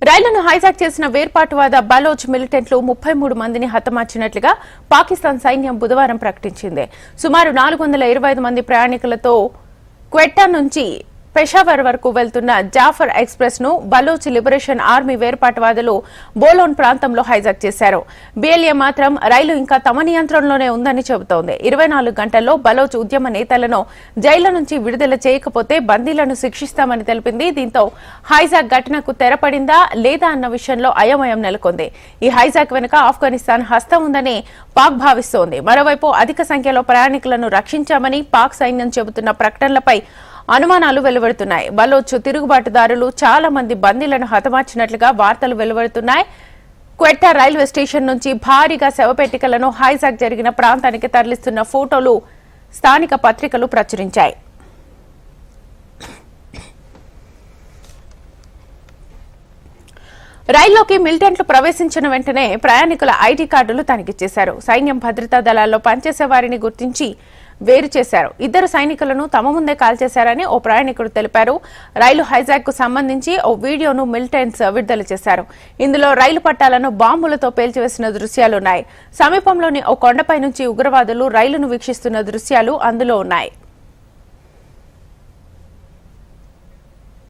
రైలును హైజాక్ చేసిన వేర్పాటువాద బలోచ్ మిలిటెంట్లు 33 మందిని హతమార్చినట్లుగా పాకిస్తాన్ సైన్యం బుధవారం ప్రకటించింది. సుమారు 425 మంది ప్రయాణికులతో క్వెట్టా నుంచి పెషావర్ వరకు వెళ్తున్న జాఫర్ ఎక్స్ప్రెస్ ను బలోచ్ లిబరేషన్ ఆర్మీ వేర్పాటువాదులు బోలోన్ ప్రాంతంలో హైజాక్ చేశారు. బిఎల్ఏ మాత్రం రైలు ఇంకా తమ నియంత్రణలోనే ఉందని చెబుతోంది. 24 గంటల్లో బలోచ్ ఉద్యమ నేతలను జైళ్ల నుంచి విడుదల చేయకపోతే బందీలను శిక్షిస్తామని తెలిపింది. దీంతో హైజాక్ ఘటనకు తెరపడిందా లేదా అన్న విషయంలో అయోమయం నెలకొంది. ఈ హైజాక్ వెనుక ఆఫ్ఘనిస్తాన్ హస్తం ఉందని పాక్ భావిస్తోంది. మరోవైపు అధిక సంఖ్యలో ప్రయాణికులను రక్షించామని పాక్ సైన్యం చెబుతున్న ప్రకటనలపై అనుమానాలు వెలువడుతున్నాయి. బలోచ్ తిరుగుబాటుదారులు చాలా మంది బందీలను హతమార్చినట్లుగా వార్తలు వెలువడుతున్నాయి. క్వెట్టా రైల్వే స్టేషన్ నుంచి భారీగా శవపేటికలను హైజాక్ జరిగిన ప్రాంతానికి తరలిస్తున్న ఫోటోలు స్థానిక పత్రికలు ప్రచురించాయి. రైల్లోకి మిలిటెంట్లు ప్రవేశించిన వెంటనే ప్రయాణికుల ఐడీ కార్డులు తనిఖీ చేశారు. సైన్యం భద్రతా దళాల్లో పనిచేసే వారిని గుర్తించి వేరు చేశారు. 2 సైనికులను తమ ముందే కాల్చేశారని ఓ ప్రయాణికుడు తెలిపారు. రైలు హైజాక్ కు సంబంధించి ఓ వీడియోను మిలిటెంట్స్ విడుదల చేశారు. ఇందులో రైలు పట్టాలను బాంబులతో పేల్చివేసిన దృశ్యాలున్నాయి. సమీపంలోని ఓ కొండపై నుంచి ఉగ్రవాదులు రైలును వీక్షిస్తున్న దృశ్యాలు అందులో ఉన్నాయి.